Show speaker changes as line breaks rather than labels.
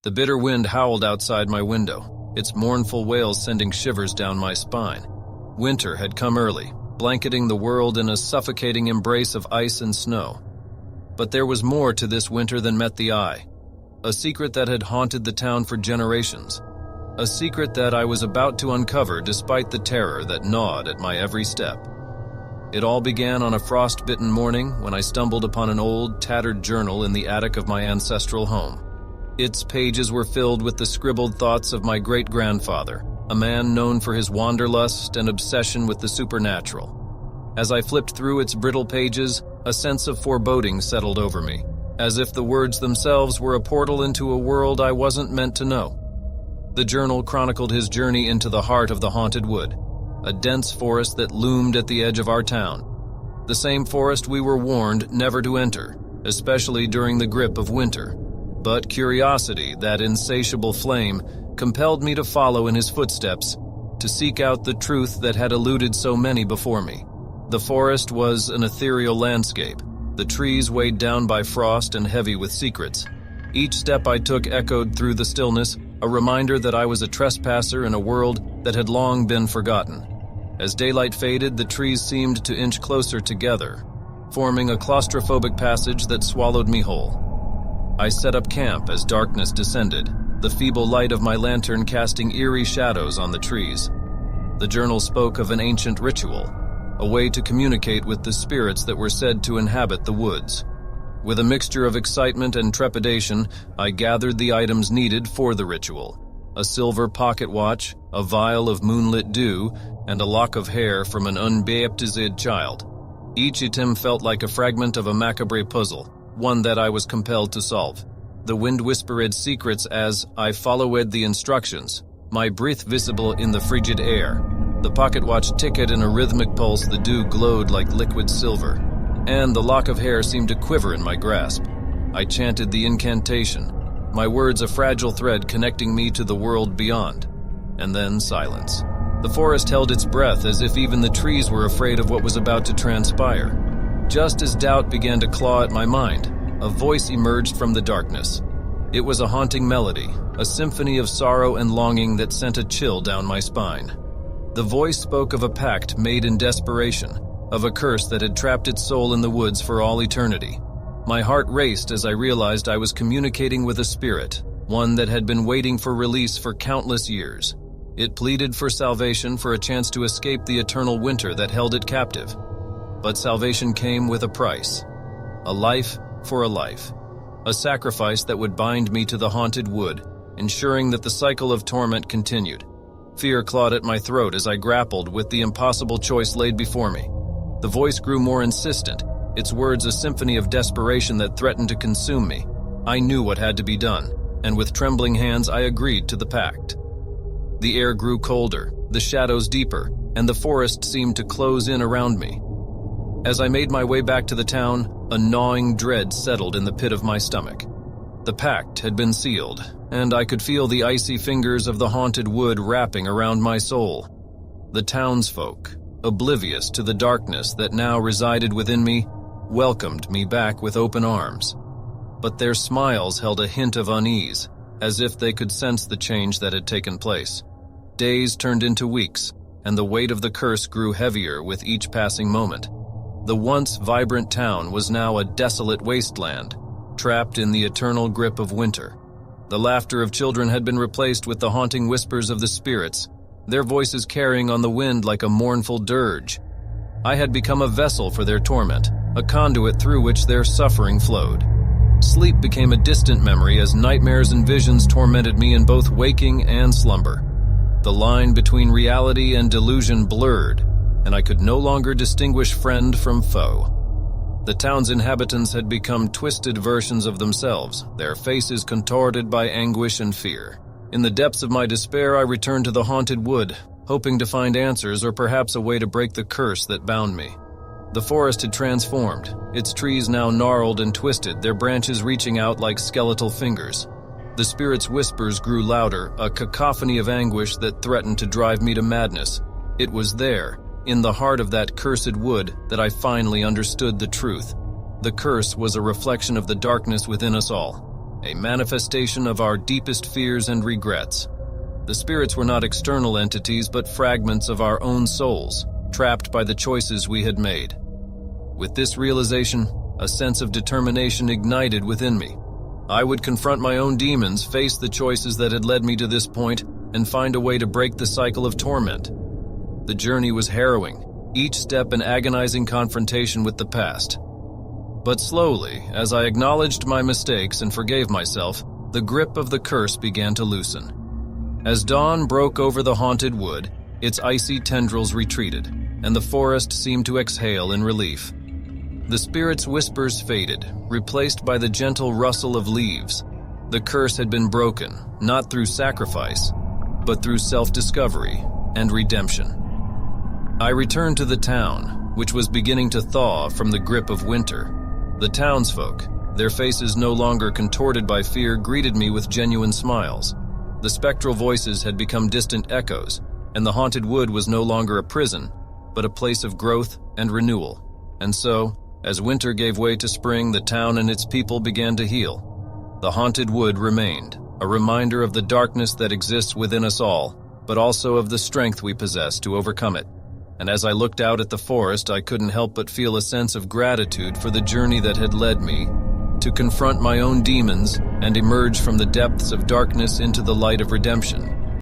The bitter wind howled outside my window, its mournful wails sending shivers down my spine. Winter had come early, blanketing the world in a suffocating embrace of ice and snow. But there was more to this winter than met the eye. A secret that had haunted the town for generations. A secret that I was about to uncover despite the terror that gnawed at my every step. It all began on a frost-bitten morning when I stumbled upon an old, tattered journal in the attic of my ancestral home. Its pages were filled with the scribbled thoughts of my great-grandfather, a man known for his wanderlust and obsession with the supernatural. As I flipped through its brittle pages, a sense of foreboding settled over me, as if the words themselves were a portal into a world I wasn't meant to know. The journal chronicled his journey into the heart of the haunted wood, a dense forest that loomed at the edge of our town. The same forest we were warned never to enter, especially during the grip of winter. But curiosity, that insatiable flame, compelled me to follow in his footsteps, to seek out the truth that had eluded so many before me. The forest was an ethereal landscape, the trees weighed down by frost and heavy with secrets. Each step I took echoed through the stillness, a reminder that I was a trespasser in a world that had long been forgotten. As daylight faded, the trees seemed to inch closer together, forming a claustrophobic passage that swallowed me whole. I set up camp as darkness descended, the feeble light of my lantern casting eerie shadows on the trees. The journal spoke of an ancient ritual, a way to communicate with the spirits that were said to inhabit the woods. With a mixture of excitement and trepidation, I gathered the items needed for the ritual. A silver pocket watch, a vial of moonlit dew, and a lock of hair from an unbaptized child. Each item felt like a fragment of a macabre puzzle, one that I was compelled to solve. The wind whispered secrets as I followed the instructions, my breath visible in the frigid air. The pocket watch ticked in a rhythmic pulse, the dew glowed like liquid silver, and the lock of hair seemed to quiver in my grasp. I chanted the incantation, my words a fragile thread connecting me to the world beyond. And then silence. The forest held its breath as if even the trees were afraid of what was about to transpire. Just as doubt began to claw at my mind, a voice emerged from the darkness. It was a haunting melody, a symphony of sorrow and longing that sent a chill down my spine. The voice spoke of a pact made in desperation, of a curse that had trapped its soul in the woods for all eternity. My heart raced as I realized I was communicating with a spirit, one that had been waiting for release for countless years. It pleaded for salvation, for a chance to escape the eternal winter that held it captive. But salvation came with a price. A life for a life. A sacrifice that would bind me to the haunted wood, ensuring that the cycle of torment continued. Fear clawed at my throat as I grappled with the impossible choice laid before me. The voice grew more insistent, its words a symphony of desperation that threatened to consume me. I knew what had to be done, and with trembling hands I agreed to the pact. The air grew colder, the shadows deeper, and the forest seemed to close in around me. As I made my way back to the town, a gnawing dread settled in the pit of my stomach. The pact had been sealed, and I could feel the icy fingers of the haunted wood wrapping around my soul. The townsfolk, oblivious to the darkness that now resided within me, welcomed me back with open arms. But their smiles held a hint of unease, as if they could sense the change that had taken place. Days turned into weeks, and the weight of the curse grew heavier with each passing moment. The once vibrant town was now a desolate wasteland, trapped in the eternal grip of winter. The laughter of children had been replaced with the haunting whispers of the spirits, their voices carrying on the wind like a mournful dirge. I had become a vessel for their torment, a conduit through which their suffering flowed. Sleep became a distant memory as nightmares and visions tormented me in both waking and slumber. The line between reality and delusion blurred, and I could no longer distinguish friend from foe. The town's inhabitants had become twisted versions of themselves, their faces contorted by anguish and fear. In the depths of my despair, I returned to the haunted wood, hoping to find answers or perhaps a way to break the curse that bound me. The forest had transformed, its trees now gnarled and twisted, their branches reaching out like skeletal fingers. The spirit's whispers grew louder, a cacophony of anguish that threatened to drive me to madness. It was there, in the heart of that cursed wood, that I finally understood the truth. The curse was a reflection of the darkness within us all, a manifestation of our deepest fears and regrets. The spirits were not external entities, but fragments of our own souls, trapped by the choices we had made. With this realization, a sense of determination ignited within me. I would confront my own demons, face the choices that had led me to this point, and find a way to break the cycle of torment. The journey was harrowing, each step an agonizing confrontation with the past. But slowly, as I acknowledged my mistakes and forgave myself, the grip of the curse began to loosen. As dawn broke over the haunted wood, its icy tendrils retreated, and the forest seemed to exhale in relief. The spirit's whispers faded, replaced by the gentle rustle of leaves. The curse had been broken, not through sacrifice, but through self-discovery and redemption. I returned to the town, which was beginning to thaw from the grip of winter. The townsfolk, their faces no longer contorted by fear, greeted me with genuine smiles. The spectral voices had become distant echoes, and the haunted wood was no longer a prison, but a place of growth and renewal. And so, as winter gave way to spring, the town and its people began to heal. The haunted wood remained, a reminder of the darkness that exists within us all, but also of the strength we possess to overcome it. And as I looked out at the forest, I couldn't help but feel a sense of gratitude for the journey that had led me to confront my own demons and emerge from the depths of darkness into the light of redemption.